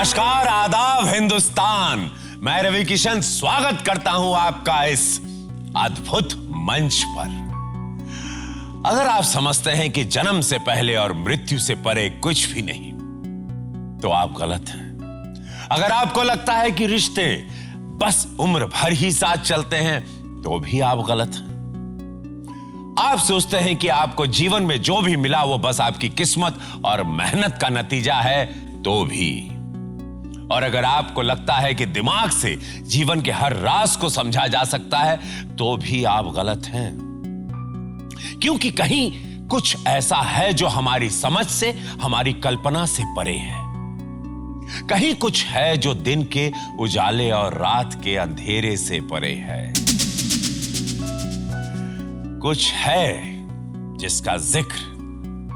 नमस्कार, आदाब हिंदुस्तान। मैं रवि किशन स्वागत करता हूं आपका इस अद्भुत मंच पर। अगर आप समझते हैं कि जन्म से पहले और मृत्यु से परे कुछ भी नहीं, तो आप गलत हैं। अगर आपको लगता है कि रिश्ते बस उम्र भर ही साथ चलते हैं, तो भी आप गलत हैं। आप सोचते हैं कि आपको जीवन में जो भी मिला वो बस आपकी किस्मत और मेहनत का नतीजा है, तो भी। और अगर आपको लगता है कि दिमाग से जीवन के हर राज को समझा जा सकता है, तो भी आप गलत हैं। क्योंकि कहीं कुछ ऐसा है जो हमारी समझ से, हमारी कल्पना से परे है। कहीं कुछ है जो दिन के उजाले और रात के अंधेरे से परे है। कुछ है जिसका जिक्र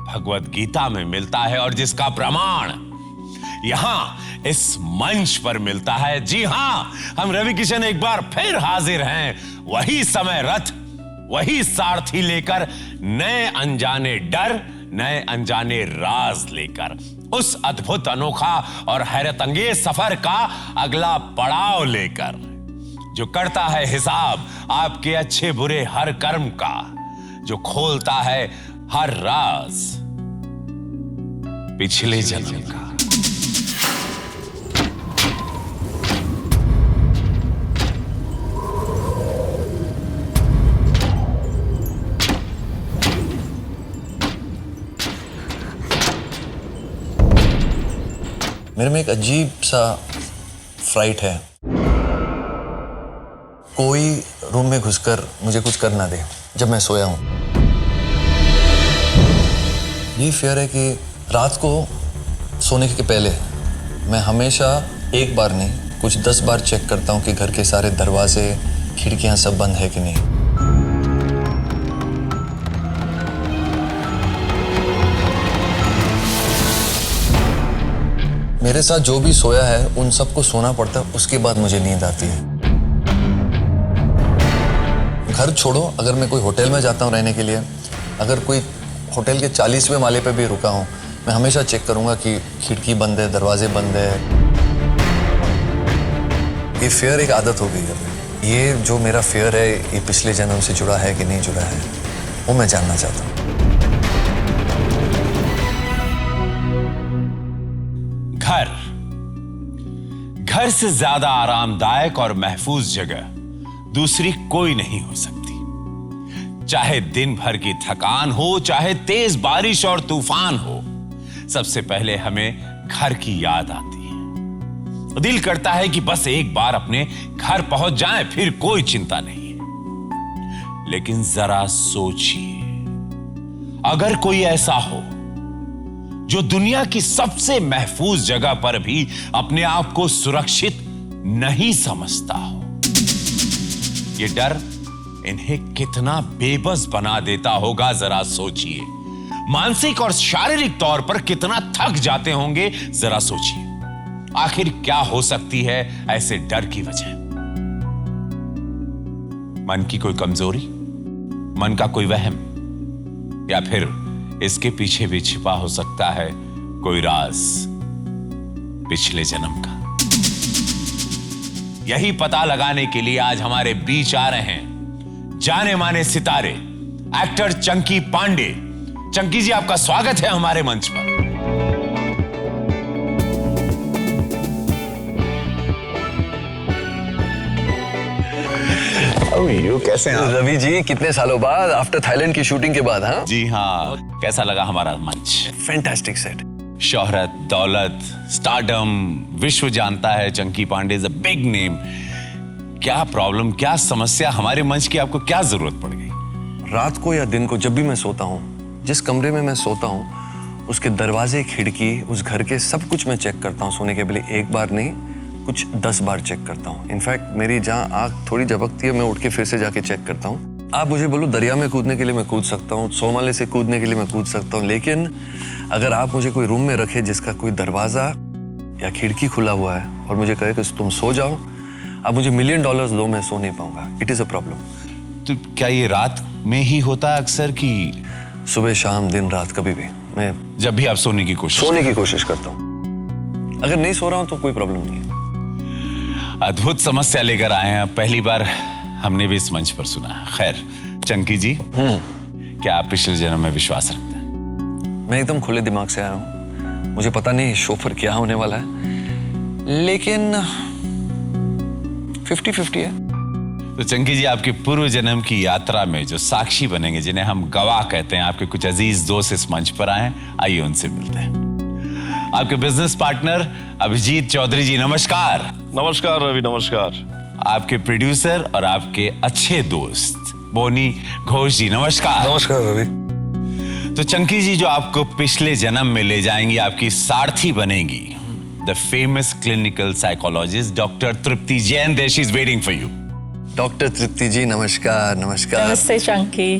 भगवत गीता में मिलता है और जिसका प्रमाण यहां इस मंच पर मिलता है। जी हां, हम रवि किशन एक बार फिर हाजिर हैं, वही समय रथ, वही सारथी लेकर, नए अनजाने डर, नए अनजाने राज लेकर, उस अद्भुत, अनोखा और हैरत अंगेज सफर का अगला पड़ाव लेकर, जो करता है हिसाब आपके अच्छे बुरे हर कर्म का, जो खोलता है हर राज पिछले जन्म का। मेरे में एक अजीब सा फ्राइट है। कोई रूम में घुसकर मुझे कुछ कर ना दे जब मैं सोया हूं। ये फियर है कि रात को सोने के पहले मैं हमेशा एक बार नहीं, कुछ 10 बार चेक करता हूं कि घर के सारे दरवाजे, खिड़कियां सब बंद है कि नहीं। मेरे साथ जो भी सोया है उन सबको सोना पड़ता है, उसके बाद मुझे नींद आती है। घर छोड़ो, अगर मैं कोई होटल में जाता हूँ रहने के लिए, अगर कोई होटल के 40वें माले पे भी रुका हूँ, मैं हमेशा चेक करूंगा कि खिड़की बंद है, दरवाजे बंद है। ये फियर एक आदत हो गई है। ये जो मेरा फियर है, ये पिछले जन्म से जुड़ा है कि नहीं जुड़ा है, वो मैं जानना चाहता हूँ। घर से ज्यादा आरामदायक और महफूज जगह दूसरी कोई नहीं हो सकती। चाहे दिन भर की थकान हो, चाहे तेज बारिश और तूफान हो, सबसे पहले हमें घर की याद आती है। दिल करता है कि बस एक बार अपने घर पहुंच जाएं, फिर कोई चिंता नहीं है। लेकिन जरा सोचिए, अगर कोई ऐसा हो जो दुनिया की सबसे महफूज जगह पर भी अपने आप को सुरक्षित नहीं समझता हो, ये डर इन्हें कितना बेबस बना देता होगा, जरा सोचिए। मानसिक और शारीरिक तौर पर कितना थक जाते होंगे, जरा सोचिए। आखिर क्या हो सकती है ऐसे डर की वजह? मन की कोई कमजोरी, मन का कोई वहम, या फिर इसके पीछे भी छिपा हो सकता है कोई राज पिछले जन्म का। यही पता लगाने के लिए आज हमारे बीच आ रहे हैं जाने माने सितारे, एक्टर चंकी पांडे। चंकी जी, आपका स्वागत है हमारे मंच पर। कैसे हैं रवि जी, कितने सालों बाद, आफ्टर थाईलैंड की शूटिंग के बाद? हाँ जी हाँ, कैसा लगा हमारा मंच? Fantastic set. शोहरत, दौलत, स्टारडम, विश्व जानता है Chunky Pandey is a big name. क्या प्रॉब्लम, क्या समस्या, हमारे मंच की आपको क्या जरूरत पड़ गई? रात को या दिन को जब भी मैं सोता हूँ, जिस कमरे में मैं सोता हूँ, उसके दरवाजे, खिड़की, उस घर के सब कुछ मैं चेक करता हूँ। सोने के पहले एक बार नहीं, कुछ 10 बार चेक करता हूँ। इनफैक्ट मेरी जहाँ आँख थोड़ी झपकती है, मैं उठ के फिर से जाके चेक करता हूँ। आप मुझे बोलो दरिया में कूदने के लिए मैं कूद सकता हूँ, 100 माले से कूदने के लिए मैं कूद सकता हूँ, लेकिन अगर आप मुझे कोई रूम में रखे जिसका कोई दरवाजा या खिड़की खुला हुआ है और मुझे कहे कि तुम सो जाओ, आप मुझे $1 मिलियन दो, मैं सो नहीं पाऊंगा। It is a problem. तो क्या ये रात में ही होता है अक्सर, कि सुबह शाम दिन रात कभी भी? मैं जब भी आप सोने की कोशिश करता हूँ। अगर नहीं सो रहा हूं तो कोई प्रॉब्लम नहीं है। अद्भुत समस्या लेकर आए हैं, पहली बार हमने भी इस मंच पर सुना। खैर चंकी जी, क्या आप पिछले जन्म में विश्वास रखते हैं? मैं एकदम खुले दिमाग से आया हूं, मुझे पता नहीं शो पर क्या होने वाला है, लेकिन 50-50 है। तो चंकी जी, आपके पूर्व जन्म की यात्रा में जो साक्षी बनेंगे, जिन्हें हम गवाह कहते हैं, आपके कुछ अजीज दोस्त इस मंच पर आए, आइए उनसे मिलते हैं। आपके बिजनेस पार्टनर अभिजीत चौधरी जी, नमस्कार। नमस्कार रवि, नमस्कार। आपके प्रोड्यूसर और आपके अच्छे दोस्त बोनी घोष जी, नमस्कार। नमस्कार रवि। तो चंकी जी, जो आपको पिछले जन्म में ले जाएंगी, आपकी सारथी बनेगी, the famous clinical psychologist doctor Tripti Jain. There she is waiting for you. Doctor Tripti ji, नमस्कार। नमस्कार। नमस्ते चंकी।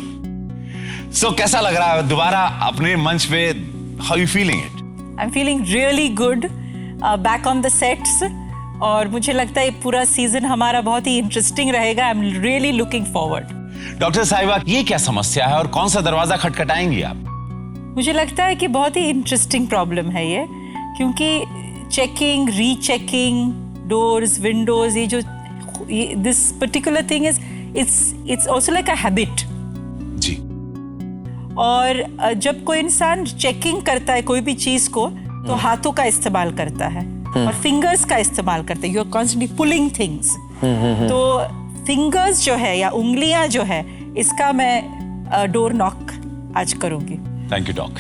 सो कैसा लग रहा है दोबारा अपने मंच पे? How you feeling it? I am feeling really good, back on the sets, और मुझे लगता है पूरा सीजन हमारा बहुत ही इंटरेस्टिंग रहेगा। I am really looking forward. Doctor साहिबा, ये क्या समस्या है और कौन सा दरवाजा खटखटाएंगी आप? मुझे लगता है कि बहुत ही इंटरेस्टिंग प्रॉब्लम है ये, क्योंकि चेकिंग, रीचेकिंग डोर्स, विंडोज, ये जो this particular thing is it's also like a habit. जी। और जब कोई इंसान चेकिंग करता है कोई भी चीज को, तो हाथों का इस्तेमाल करता है और फिंगर्स का इस्तेमाल करते हैं। You are constantly pulling things. तो फिंगर्स जो है या उंगलियां जो है, इसका मैं डोर नॉक आज करूंगी। Thank you doc.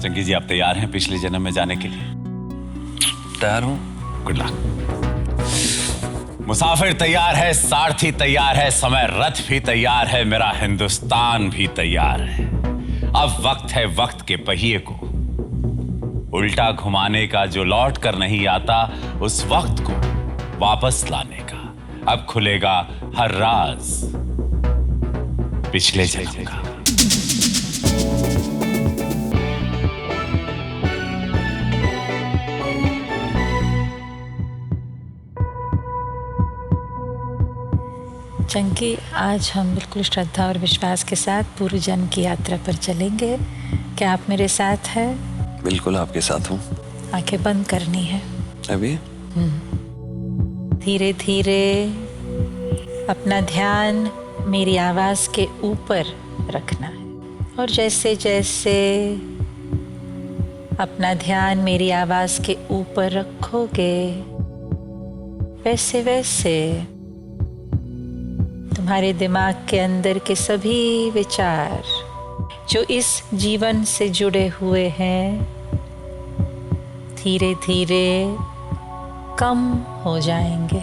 Chunky ji, आप तैयार हैं पिछले जन्म में जाने के लिए? तैयार हूं। Good luck. मुसाफिर तैयार है, सारथी तैयार है, समय रथ भी तैयार है, मेरा हिंदुस्तान भी तैयार है। अब वक्त है वक्त के पहिए को उल्टा घुमाने का, जो लौट कर नहीं आता उस वक्त को वापस लाने का। अब खुलेगा हर राज पिछले जन्म का। चंकी, आज हम बिल्कुल श्रद्धा और विश्वास के साथ पूर्व जन्म की यात्रा पर चलेंगे। क्या आप मेरे साथ हैं? बिल्कुल आपके साथ हूं। आंखें बंद करनी है अभी। धीरे धीरे अपना ध्यान मेरी आवाज़ के ऊपर रखना है, और जैसे जैसे अपना ध्यान मेरी आवाज़ के ऊपर रखोगे, वैसे वैसे तुम्हारे दिमाग के अंदर के सभी विचार जो इस जीवन से जुड़े हुए हैं, धीरे धीरे कम हो जाएंगे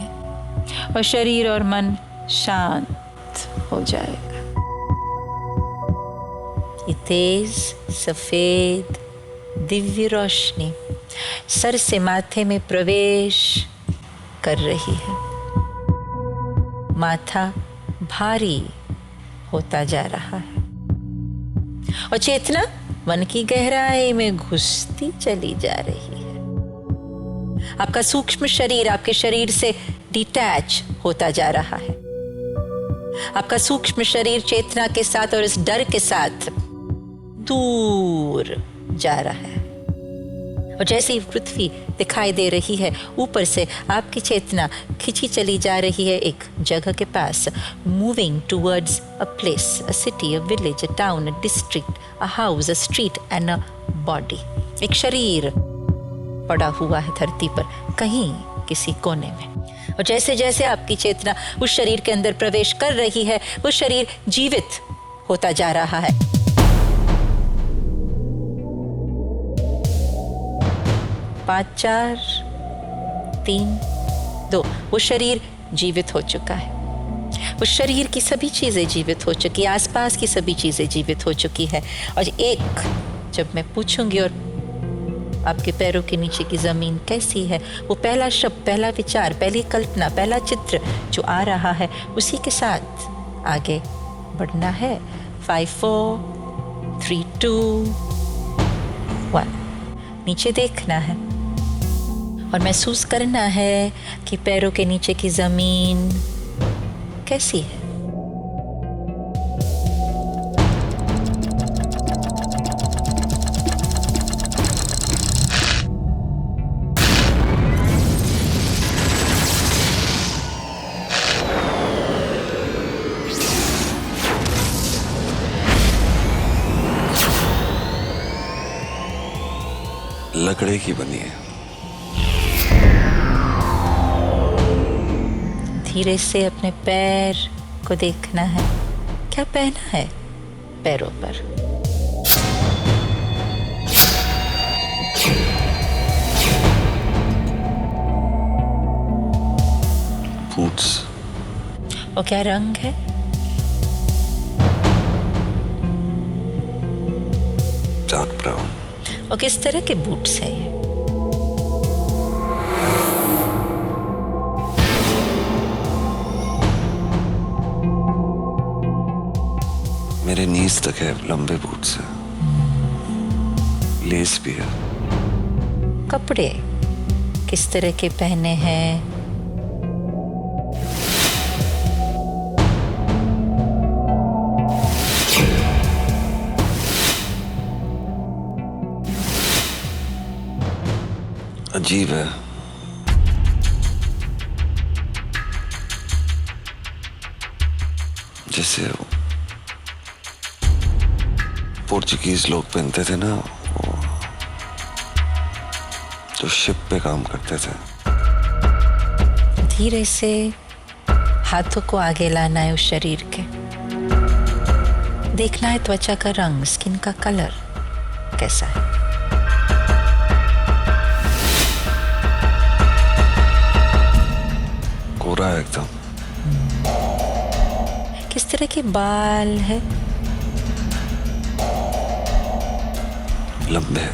और शरीर और मन शांत हो जाएगा। ये तेज सफेद दिव्य रोशनी सर से माथे में प्रवेश कर रही है। माथा भारी होता जा रहा है और चेतना मन की गहराई में घुसती चली जा रही है। आपका सूक्ष्म शरीर आपके शरीर से डिटैच होता जा रहा है। आपका सूक्ष्म शरीर चेतना के साथ और इस डर के साथ दूर जा रहा है। और जैसे ही पृथ्वी दिखाई दे रही है, ऊपर से आपकी चेतना खिंची चली जा रही है एक जगह के पास, moving towards a place, a city, a village, a town, a district, a house, a street and a body. एक शरीर पड़ा हुआ है धरती पर कहीं किसी कोने में, और जैसे जैसे आपकी चेतना उस शरीर के अंदर प्रवेश कर रही है, वो शरीर जीवित होता जा रहा है। 5 4 3 2 वो शरीर जीवित हो चुका है। उस शरीर की सभी चीजें जीवित हो चुकी है, आसपास की सभी चीजें जीवित हो चुकी है। और एक जब मैं पूछूंगी और आपके पैरों के नीचे की जमीन कैसी है, वो पहला शब्द, पहला विचार, पहली कल्पना, पहला चित्र जो आ रहा है, उसी के साथ आगे बढ़ना है। 5 4 3 2 1 नीचे देखना है और महसूस करना है कि पैरों के नीचे की जमीन कैसी है। लकड़े की बनी है। धीरे से अपने पैर को देखना है, क्या पहना है पैरों पर। बूट्स। वो क्या रंग है? Dark brown. और किस तरह के बूट्स हैं ये? मेरे नीज तक है, लंबे बूट्स है, लेस भी है। कपड़े किस तरह के पहने हैं? अजीब है। जैसे पोर्चुगीज लोग पहनते थे ना, वो जो शिप पे काम करते थे। धीरे से हाथों को आगे लाना है उस शरीर के। देखना है त्वचा का रंग, स्किन का कलर कैसा है। कोरा है एकदम। किस तरह के बाल है? लंबे।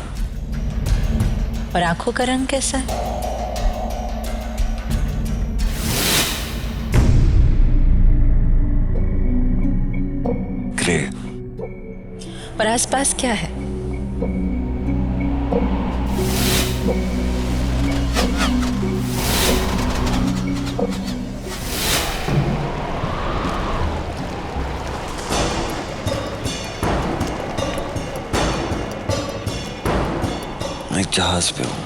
और आंखों का रंग कैसा है? ग्रे। और आसपास क्या है? मैं एक जहाज पे हूँ।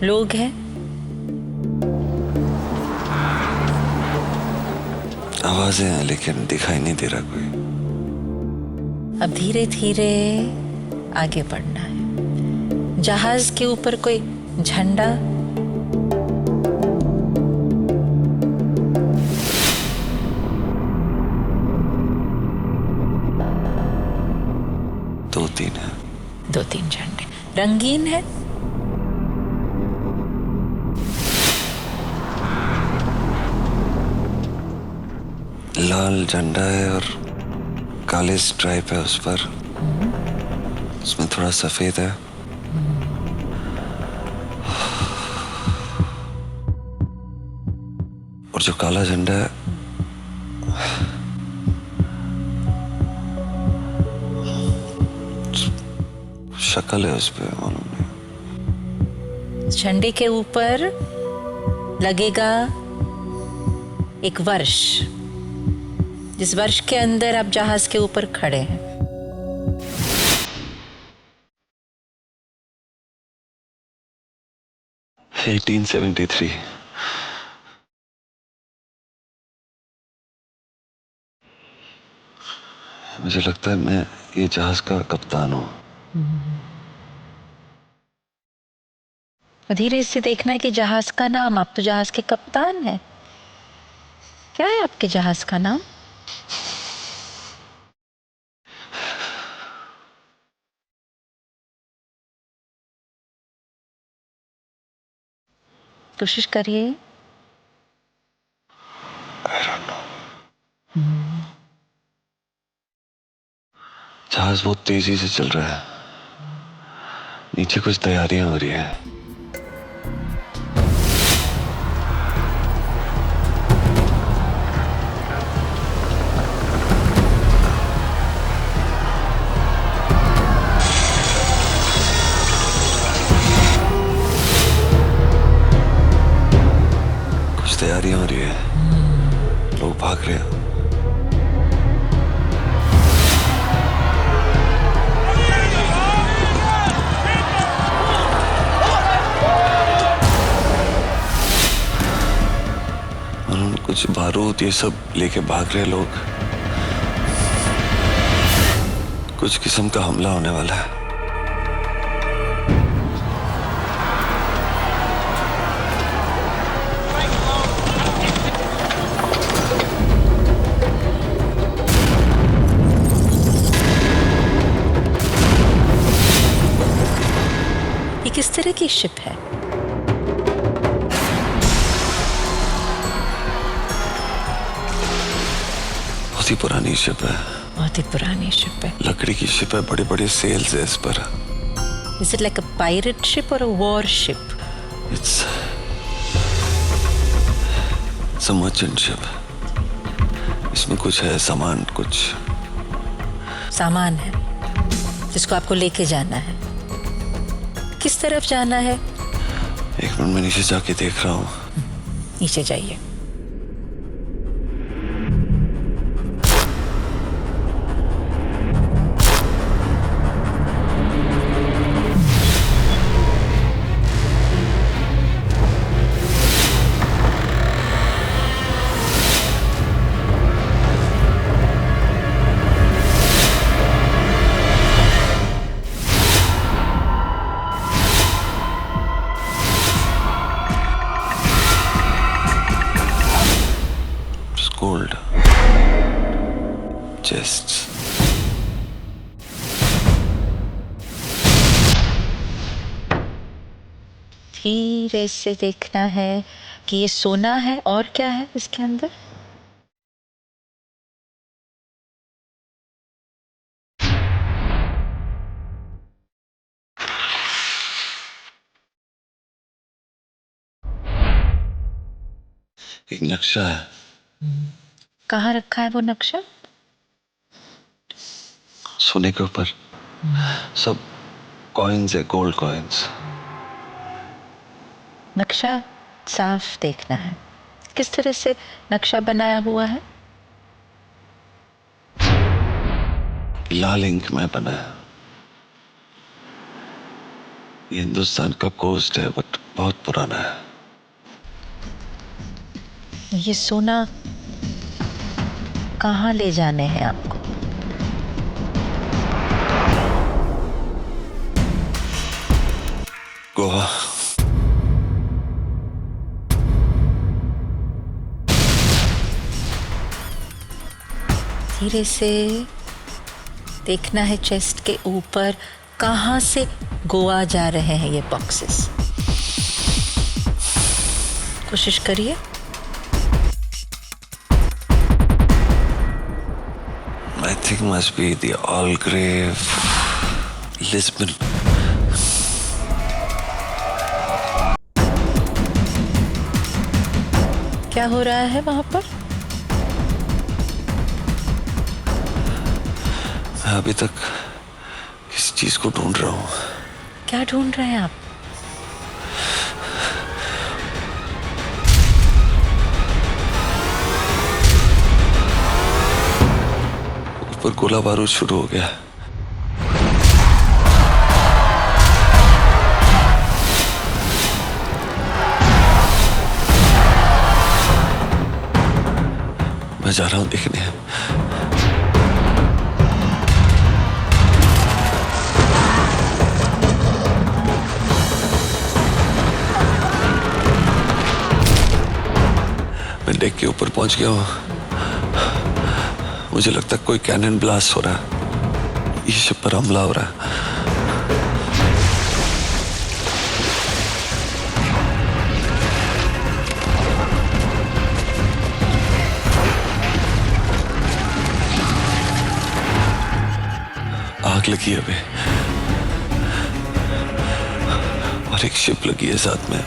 लोग हैं? आवाजें हैं लेकिन दिखाई नहीं दे रहा कोई। अब धीरे धीरे आगे बढ़ना है। जहाज के ऊपर कोई झंडा? दो तीन है। दो तीन झंडे रंगीन है? लाल झंडा है और काले स्ट्राइप है उस पर। उसमें थोड़ा सफेद है। और जो काला झंडा है शक्ल है उस पे, मालूम नहीं। झंडे के ऊपर लगेगा एक वर्ष, जिस वर्ष के अंदर आप जहाज के ऊपर खड़े हैं। है 1873। मुझे लगता है मैं ये जहाज का कप्तान हूँ। धीरे से देखना है कि जहाज का नाम, आप तो जहाज के कप्तान हैं। क्या है आपके जहाज का नाम? कोशिश करिए। जहाज बहुत तेजी से चल रहा है। नीचे कुछ तैयारियां हो रही हैं। कुछ तैयारियां हो रही है। लोग भाग रहे हैं। कुछ बारूद ये सब लेके भाग रहे लोग। कुछ किस्म का हमला होने वाला है। ये किस तरह की शिप है? बहुत ही पुरानी शिप है। बहुत ही पुरानी शिप है। लकड़ी की शिप है, बड़े बड़े सेल्स है इस पर। Is it like a pirate ship or a war ship? It's a merchant ship. इसमें कुछ है सामान, कुछ सामान है जिसको आपको लेके जाना है। किस तरफ जाना है? एक मिनट में नीचे जाके देख रहा हूँ। नीचे जाइए। Gold chests. धीरे से देखना है कि ये सोना है और क्या है इसके अंदर। एक नक्शा है। कहाँ रखा है वो नक्शा? सोने के ऊपर सब कॉइन्स है, गोल्ड कॉइन्स। नक्शा साफ देखना है। किस तरह से नक्शा बनाया हुआ है? लाल इंक में बना है। ये हिंदुस्तान का कोस्ट है, बट बहुत पुराना है। ये सोना कहाँ ले जाने हैं आपको? गोवा। धीरे से देखना है चेस्ट के ऊपर कहाँ से गोवा जा रहे हैं ये बॉक्सेस। कोशिश करिए। I think must be the Algrave, Lisbon. क्या हो रहा है वहां पर? मैं अभी तक किसी चीज को ढूंढ रहा हूँ। क्या ढूंढ रहे हैं आप? ऊपर गोला बारूद शुरू हो गया। मैं जा रहा हूँ देखने। मैं डेक के ऊपर पहुंच गया हूँ। मुझे लगता है कोई कैनन ब्लास्ट हो रहा है। इस शिप पर हमला हो रहा है। आग लगी है अभी और एक शिप लगी है साथ में।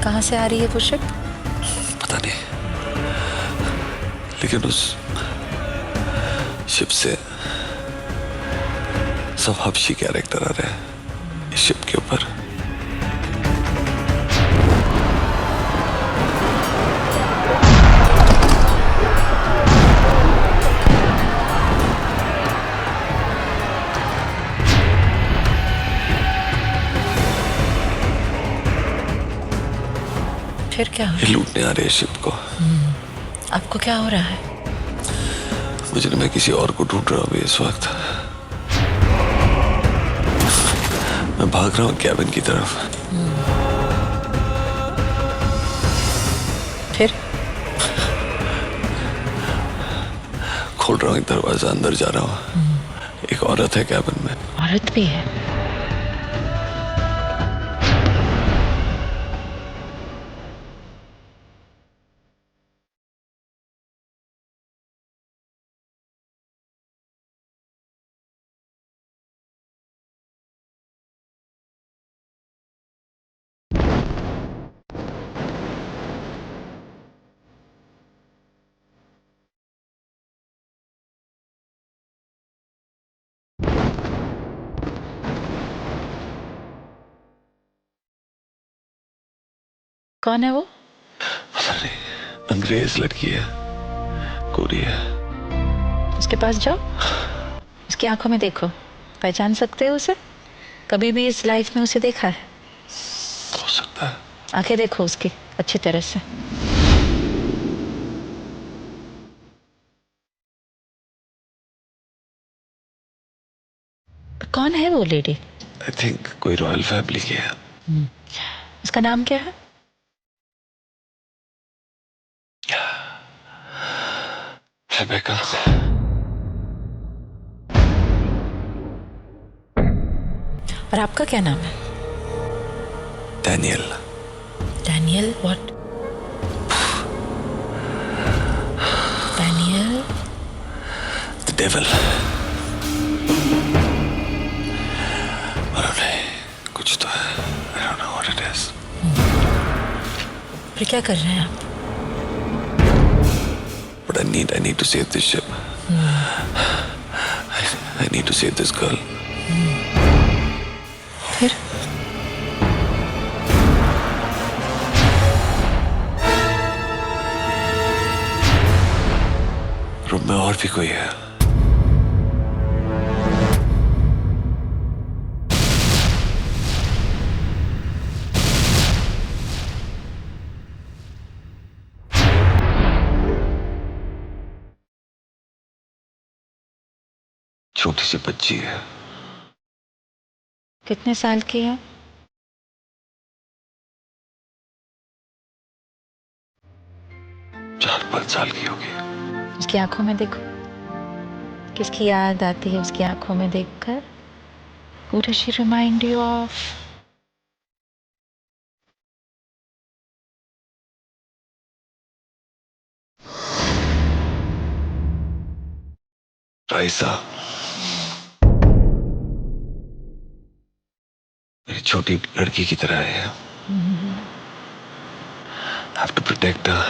कहाँ से आ रही है वो शिप? पता नहीं, लेकिन उस शिप से सब हबशी कैरेक्टर आ रहे हैं इस शिप के ऊपर। फिर क्या हो? ये लूटने आ रहे हैं शिप को। आपको क्या हो रहा है? मुझे मैं किसी और को ढूंढ रहा हूँ अभी इस वक्त। मैं भाग रहा हूँ कैबिन की तरफ। फिर खोल रहा हूँ एक दरवाजा, अंदर जा रहा हूँ। एक औरत है कैबिन में। औरत भी है? कौन है वो? अंग्रेज लड़की है, गोरी है। उसके पास जाओ, उसकी आंखों में देखो। पहचान सकते हो उसे? कभी भी इस लाइफ में उसे देखा है? हो सकता है। आंखें देखो उसकी अच्छी तरह से। कौन है वो लेडी? आई थिंक कोई रॉयल फैमिली की है। उसका नाम क्या है? रेबेका। और आपका क्या नाम है? Daniel. Daniel what? Daniel the devil. कुछ तो है। I don't know what it is. फिर क्या कर रहे हैं आप? But I need to save this ship. I need to save this girl. फिर रूम में और भी कोई है। छोटी सी बच्ची है। कितने साल की है? चार 5 साल की होगी। उसकी आंखों में देखो। किसकी याद आती है उसकी आंखों में देखकर? Who does she remind you of? राइसा। मेरी छोटी लड़की की तरह है। I have to protect her.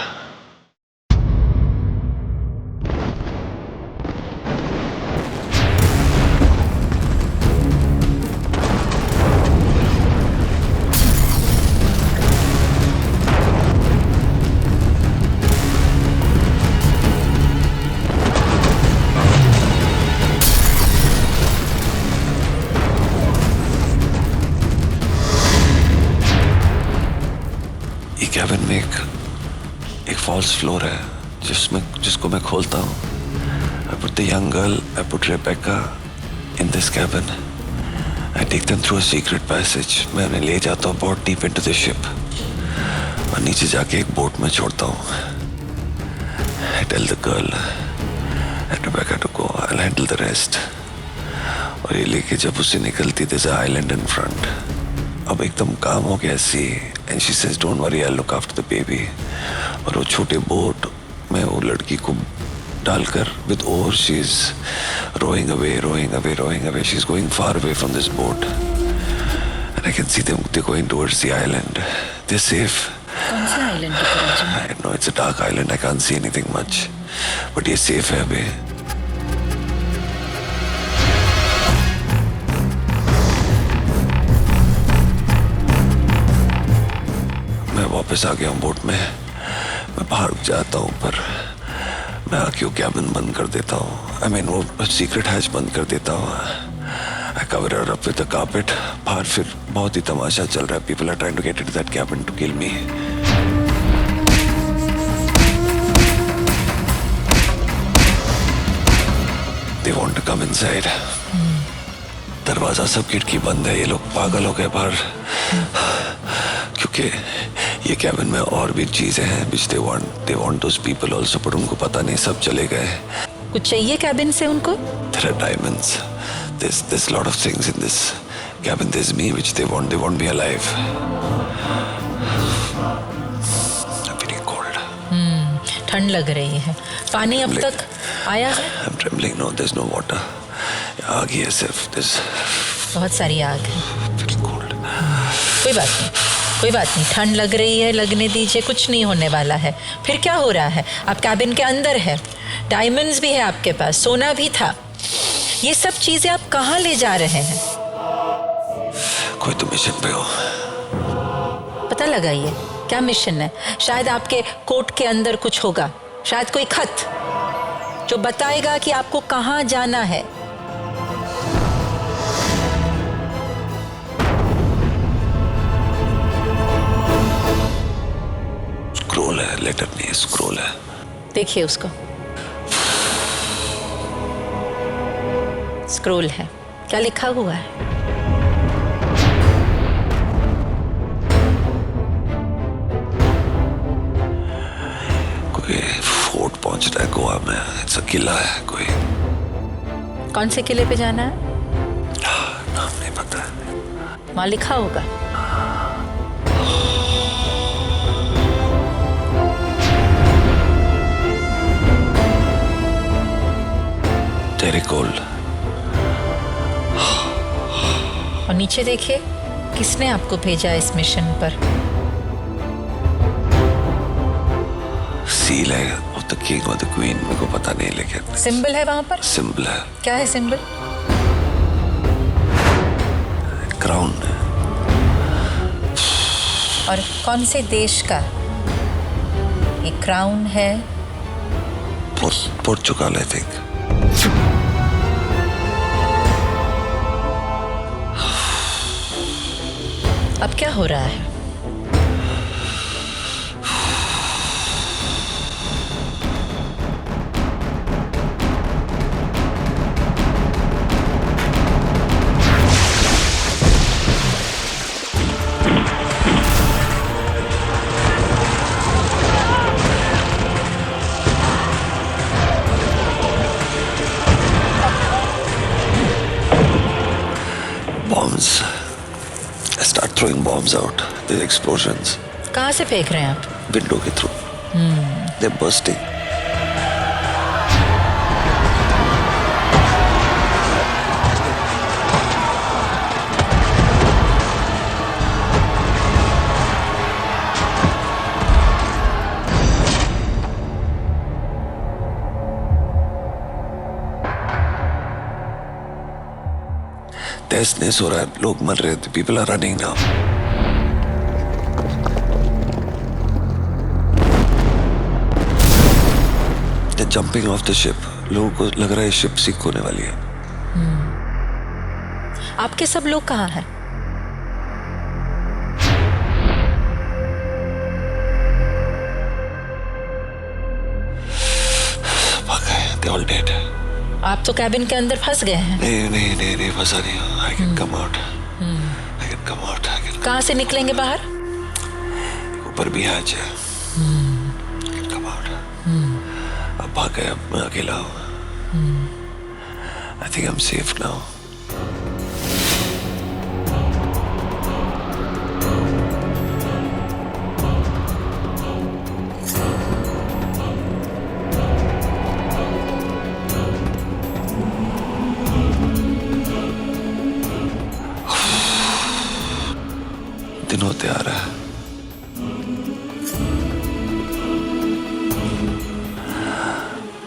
Cabin में एक फॉल्स फ्लोर है जिसको मैं खोलता हूँ। I put the young girl, I put Rebecca in this cabin. I take them through a secret passage. मैं उन्हें ले जाता हूँ बहुत deep into the ship और नीचे जाके एक बोट में छोड़ता हूँ। I tell the girl and Rebecca to go. I'll handle the rest. और ये लेके जब उससे निकलती there's an island in front. अब एकदम काम हो गया see and she says don't worry I look after the baby. और वो छोटे बोट में वो लड़की को डालकर with oar she is rowing away she is going far away from this boat and I can see them they going towards the island. They are safe. कौन सा आइलैंड की तरफ? I know it's a dark island, I can't see anything much but ये safe है अभी। वापस आ गया हूँ बोट में। मैं बाहर जाता हूँ पर मैं आके वो कैबिन बंद कर देता हूँ। आई मीन वो सीक्रेट हैच बंद कर देता हूँ। I cover it up with the carpet. बाहर फिर बहुत ही तमाशा चल रहा है। People are trying to get into that cabin to kill me. They want to come inside. दरवाजा सब खिड़की बंद है, ये लोग पागल हो गए बाहर, क्योंकि ये कैबिन में और भी चीजें हैं which they want those people also, पर उनको पता नहीं, सब चले गए। कुछ चाहिए कैबिन से उनको? There are diamonds, there's a lot of things in this cabin, there's me which they want me alive. I'm feeling cold. ठंड लग रही है। पानी अब तक आया है? I'm trembling, no, there's no water. आग ही है सिर्फ, there's बहुत सारी आग है। feeling cold. कोई बात नहीं, कोई बात नहीं, ठंड लग रही है, लगने दीजिए, कुछ नहीं होने वाला है। फिर क्या हो रहा है? आप कैबिन के अंदर है, डायमंड्स भी है आपके पास, सोना भी था, ये सब चीजें आप कहाँ ले जा रहे हैं? कोई तो मिशन पे हो। पता लगाइए क्या मिशन है। शायद आपके कोट के अंदर कुछ होगा, शायद कोई खत जो बताएगा कि आपको कहाँ जाना है। स्क्रोल है, लेटर नहीं, स्क्रोल है। देखिए उसको, स्क्रोल है, क्या लिखा हुआ है? कोई फोर्ट पहुंच रहा है गोवा में, इट्स अ किला है कोई। कौन से किले पे जाना है? नाम नहीं पता है। वहां लिखा होगा। टेरिकोल। और नीचे देखिए किसने आपको भेजा इस मिशन पर। सील है ऑफ द किंग और द क्वीन, मेरे को पता नहीं, लेकिन सिंबल है वहां पर। सिंबल है। क्या है सिंबल? क्राउन। और कौन से देश का ये क्राउन है? Portugal I think. अब क्या हो रहा है? Bombs. I start throwing bombs out. There's explosions. कहाँ से फेंक रहे हैं आप? Window के through. They're bursting. तहस-नहस हो रहा है, लोग मर रहे थे, people are running now. They're jumping off the ship. लोगों को लग रहा है शिप सिंक होने वाली है। आपके सब लोग कहाँ हैं? भाग गए, they're all dead. आप तो कैबिन के अंदर फंस गए हैं। नहीं फंसा नहीं हूँ। I can come out. I can come out. कहाँ से निकलेंगे बाहर? ऊपर भी आज है। I can come out. अब भाग गए, अब मैं अकेला हूँ। I think I'm safe now. दिन होते आ रहा है।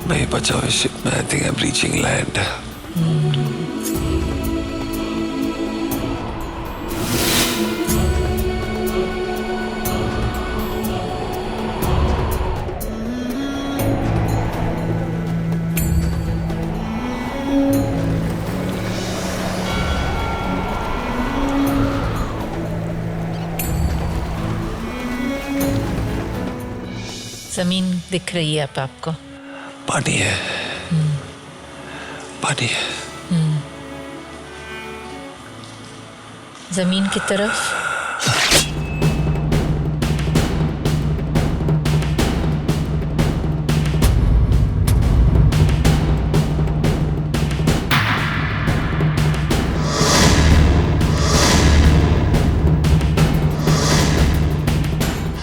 मैं बचा हुआ शिप में, I think I am reaching land. जमीन दिख रही है अब आपको? पानी है, पानी है। जमीन की तरफ।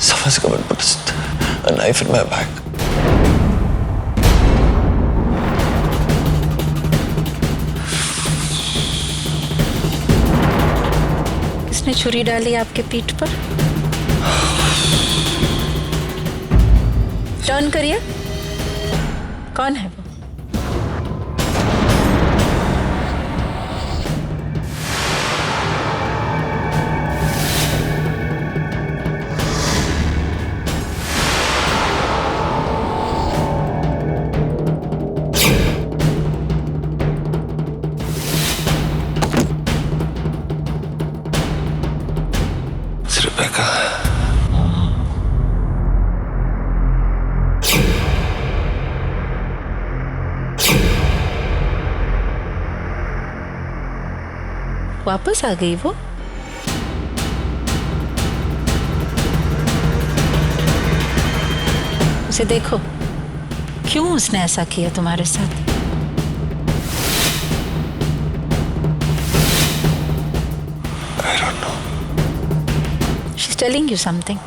Someone's come and put a knife in my back. इसने छुरी डाली आपके पीठ पर। टर्न करिए। कौन है वो? Rebecca. वापस आ गई वो? उसे देखो, क्यों उसने ऐसा किया तुम्हारे साथ? I don't know. She's telling you something.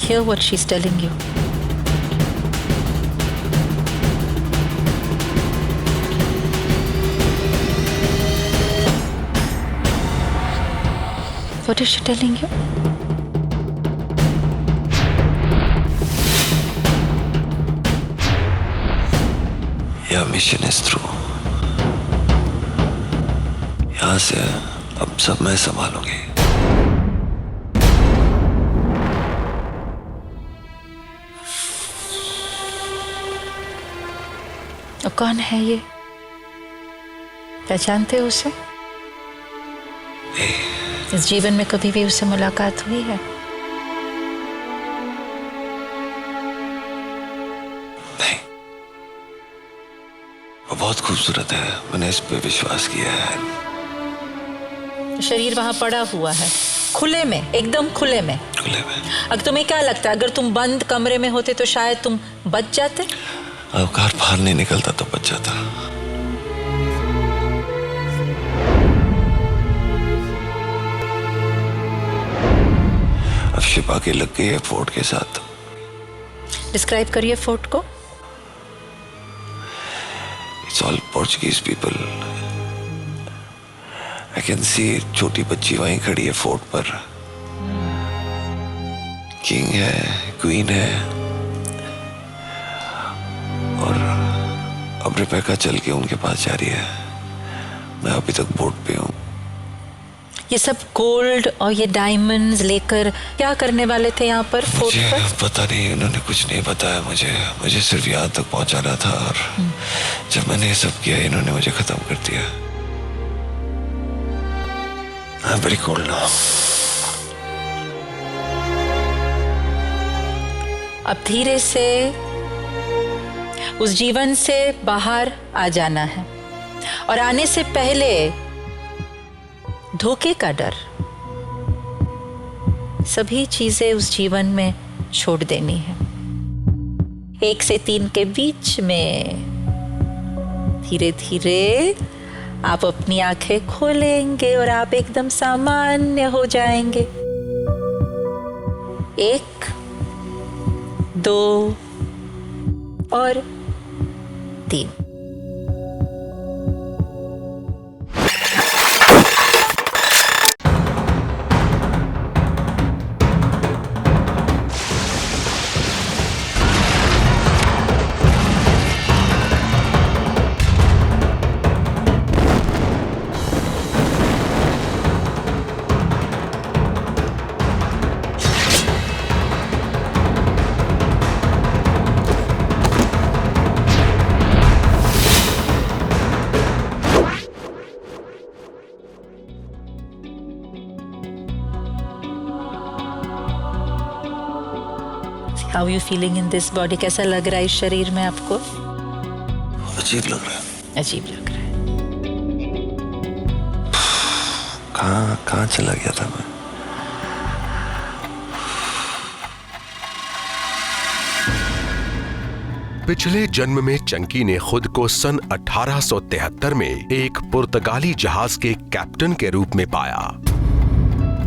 Hear what she's telling you. What is she telling you? Your mission is through. यहाँ से अब सब मैं संभालूंगी। और कौन है ये? पहचानते हो उसे? इस जीवन में कभी भी उससे मुलाकात हुई है? नहीं। वो बहुत खूबसूरत है, मैंने इस पे विश्वास किया है। शरीर वहां पड़ा हुआ है, खुले में, एकदम खुले में। खुले में। अब तुम्हें क्या लगता है, अगर तुम बंद कमरे में होते तो शायद तुम बच जाते? अवकार बाहर नहीं निकलता तो बच जाता। अब शिपा के लग गई है फोर्ट के साथ। डिस्क्राइब करिए फोर्ट को। It's all Portuguese people. I can सी छोटी बच्ची वहीं खड़ी है फोर्ट पर। किंग है, क्वीन है, और अब रिबेका चल के उनके पास जा रही है। मैं अभी तक बोट पे हूँ। ये सब गोल्ड और ये डायमंड्स लेकर क्या करने वाले थे यहाँ पर फोर्ट मुझे पर? पता नहीं, उन्होंने कुछ नहीं बताया मुझे सिर्फ यहाँ तक पहुंचाना था, और जब मैंने ये सब किया इन्होंने मुझे खत्म कर दिया। I'm very cold now. अब धीरे से उस जीवन से बाहर आ जाना है, और आने से पहले धोखे का डर, सभी चीजें उस जीवन में छोड़ देनी है। 1 से 3 के बीच में धीरे धीरे आप अपनी आंखें खोलेंगे और आप एकदम सामान्य हो जाएंगे। 1, 2 और 3। How are you feeling in this body? कैसा लग रहा है इस शरीर में आपको? अजीब लग रहा है। अजीब लग रहा है। कहाँ चला गया था मैं? पिछले जन्म में चंकी ने खुद को सन 1873 में एक पुर्तगाली जहाज के कैप्टन के रूप में पाया।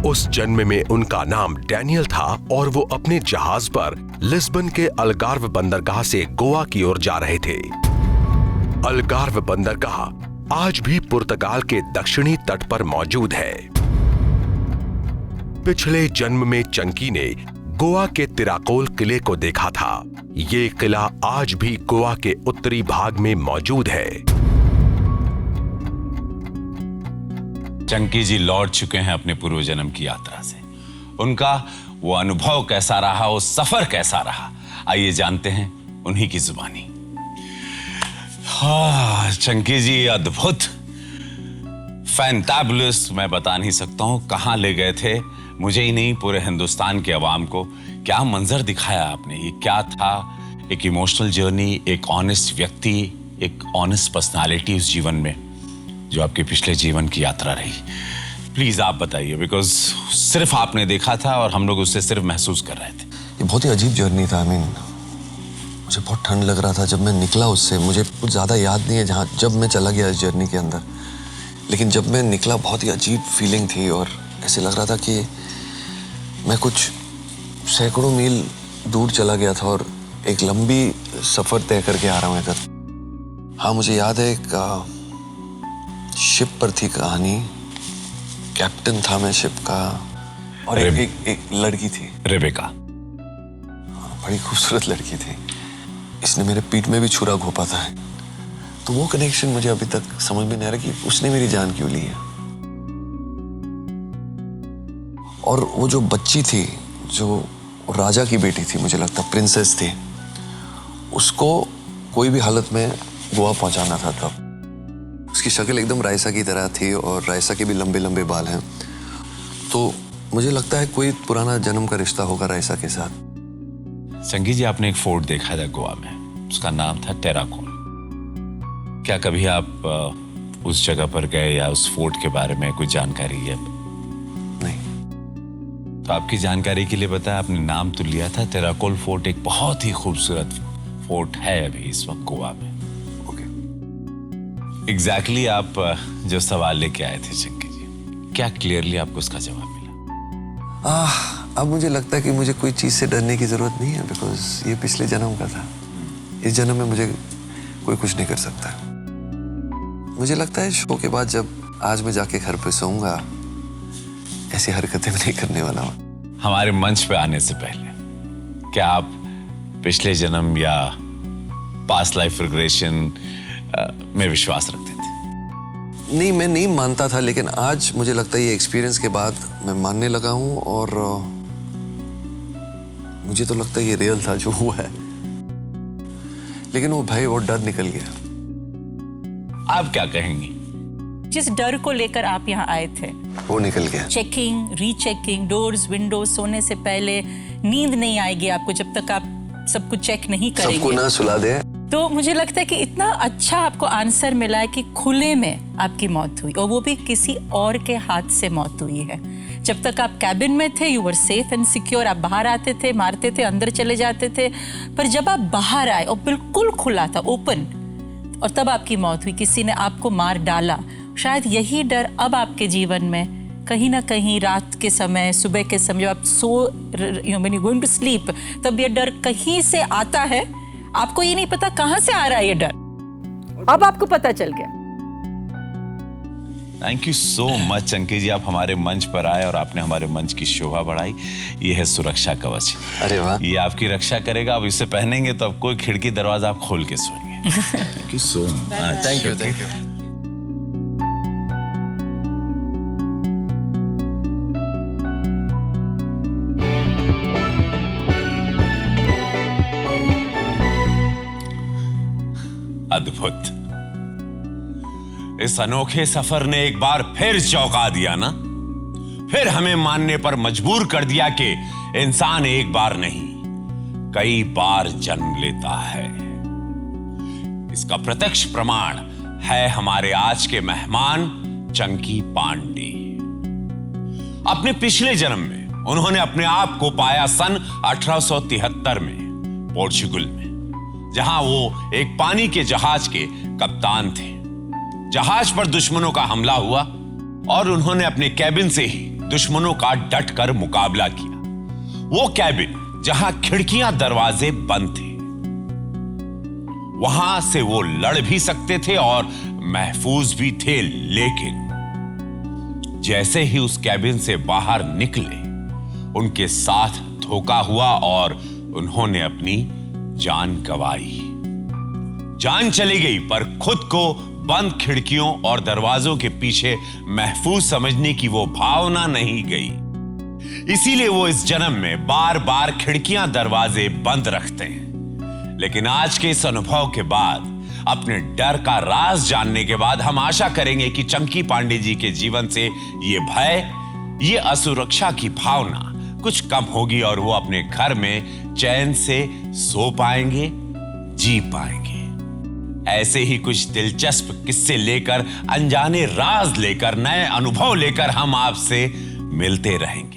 उस जन्म में उनका नाम डैनियल था और वो अपने जहाज पर लिस्बन के अल्गार्व बंदरगाह से गोवा की ओर जा रहे थे। अल्गार्व बंदरगाह आज भी पुर्तगाल के दक्षिणी तट पर मौजूद है। पिछले जन्म में चंकी ने गोवा के तिराकोल किले को देखा था। ये किला आज भी गोवा के उत्तरी भाग में मौजूद है। चंकी जी लौट चुके हैं अपने पूर्व जन्म की यात्रा से। उनका वो अनुभव कैसा रहा, वो सफर कैसा रहा, आइए जानते हैं उन्हीं की जुबानी। हाँ चंकी जी, अद्भुत, फैंटाबुलस, मैं बता नहीं सकता हूं कहां ले गए थे मुझे ही नहीं, पूरे हिंदुस्तान के अवाम को। क्या मंजर दिखाया आपने, ये क्या था? एक इमोशनल जर्नी, एक ऑनेस्ट व्यक्ति, एक ऑनेस्ट पर्सनालिटी उस जीवन में जो आपके पिछले जीवन की यात्रा रही। प्लीज आप बताइए, बिकॉज सिर्फ आपने देखा था और हम लोग उससे सिर्फ महसूस कर रहे थे। ये बहुत ही अजीब जर्नी था। मुझे बहुत ठंड लग रहा था जब मैं निकला उससे। मुझे कुछ ज़्यादा याद नहीं है जब मैं चला गया इस जर्नी के अंदर, लेकिन जब मैं निकला बहुत ही अजीब फीलिंग थी और ऐसे लग रहा था कि मैं कुछ सैकड़ों मील दूर चला गया था और एक लंबी सफ़र तय करके आ रहा हूँ इधर। हाँ मुझे याद है, एक शिप पर थी कहानी, कैप्टन था मैं शिप का, और एक लड़की थी, रेबेका। बड़ी खूबसूरत लड़की थी। इसने मेरे पीठ में भी छुरा घोंपा था। तो वो कनेक्शन मुझे अभी तक समझ में नहीं आ रहा कि उसने मेरी जान क्यों ली है। और वो जो बच्ची थी, जो राजा की बेटी थी, मुझे लगता प्रिंसेस थी, उसको कोई भी हालत में गोवा पहुंचाना था। तब उसकी शक्ल एकदम रायसा की तरह थी और रायसा के भी लंबे लंबे बाल हैं। तो मुझे लगता है कोई पुराना जन्म का रिश्ता होगा रायसा के साथ। संगीत जी, आपने एक फोर्ट देखा था गोवा में, उसका नाम था टेराकोल। क्या कभी आप उस जगह पर गए या उस फोर्ट के बारे में कुछ जानकारी है? नहीं। तो आपकी जानकारी के लिए बताया, आपने नाम तो लिया था टेराकोल फोर्ट, एक बहुत ही खूबसूरत फोर्ट है अभी इस वक्त गोवा में। ओके। एग्जैक्टली आप जो सवाल लेके आए थे चंकी जी, क्या क्लियरली आपको उसका जवाब मिला? अब मुझे लगता है कि मुझे कोई चीज़ से डरने की ज़रूरत नहीं है, बिकॉज ये पिछले जन्म का था। इस जन्म में मुझे कोई कुछ नहीं कर सकता। मुझे लगता है शो के बाद जब आज मैं जाके घर पे सोऊंगा, ऐसी हरकतें भी नहीं करने वाला हूँ। हमारे मंच पे आने से पहले क्या आप पिछले जन्म या पास्ट लाइफ रिग्रेशन में विश्वास रखते थे? नहीं, मैं नहीं मानता था, लेकिन आज मुझे लगता है ये एक्सपीरियंस के बाद मैं मानने लगा हूँ और मुझे तो लगता है ये रियल था जो हुआ है। लेकिन वो भय, वो डर निकल गया। आप क्या कहेंगी? जिस डर को लेकर आप यहाँ आए थे, वो निकल गया। चेकिंग, रीचेकिंग, डोर्स, विंडोज, सोने से पहले नींद नहीं आएगी आपको जब तक आप सब कुछ चेक नहीं करेंगे, सबको ना सुला दे। तो मुझे लगता है कि इतना अच्छा आपको आंसर मिला है कि खुले में आपकी मौत हुई, और वो भी किसी और के हाथ से मौत हुई है। जब तक आप कैबिन में थे, you were safe and secure. आप बाहर आते थे, मारते थे, अंदर चले जाते थे, पर जब आप बाहर आए और बिल्कुल खुला था, ओपन, और तब आपकी मौत हुई, किसी ने आपको मार डाला। शायद यही डर अब आपके जीवन में कहीं ना कहीं रात के समय, सुबह के समय जब आप when you going to sleep, तब ये डर कहीं से आता है। आपको ये नहीं पता कहां से आ रहा है ये डर, अब आपको पता चल गया। Thank you so much Chunky ji, आप हमारे मंच पर आए और आपने हमारे मंच की शोभा बढ़ाई। ये है सुरक्षा कवच। अरे वाह। ये आपकी रक्षा करेगा। अब इसे पहनेंगे तो अब कोई खिड़की दरवाजा आप खोल के सोएंगे। Thank you so much. Thank you, thank you. अद्भुत। इस अनोखे सफर ने एक बार फिर चौंका दिया ना, फिर हमें मानने पर मजबूर कर दिया कि इंसान एक बार नहीं, कई बार जन्म लेता है। इसका प्रत्यक्ष प्रमाण है हमारे आज के मेहमान चंकी पांडे। अपने पिछले जन्म में उन्होंने अपने आप को पाया सन 1873 में पोर्चुगल में, जहां वो एक पानी के जहाज के कप्तान थे। जहाज पर दुश्मनों का हमला हुआ और उन्होंने अपने कैबिन से ही दुश्मनों का डट कर मुकाबला किया। वो कैबिन जहां खिड़कियां दरवाजे बंद थे, वहां से वो लड़ भी सकते थे और महफूज भी थे, लेकिन जैसे ही उस कैबिन से बाहर निकले उनके साथ धोखा हुआ और उन्होंने अपनी जान गंवाई। जान चली गई, पर खुद को बंद खिड़कियों और दरवाजों के पीछे महफूज समझने की वो भावना नहीं गई। इसीलिए वो इस जन्म में बार बार खिड़कियां दरवाजे बंद रखते हैं। लेकिन आज के इस अनुभव के बाद, अपने डर का राज जानने के बाद, हम आशा करेंगे कि चंकी पांडे जी के जीवन से ये भय, ये असुरक्षा की भावना कुछ कम होगी और वो अपने घर में चैन से सो पाएंगे, जी पाएंगे। ऐसे ही कुछ दिलचस्प किस्से लेकर, अनजाने राज लेकर, नए अनुभव लेकर हम आपसे मिलते रहेंगे।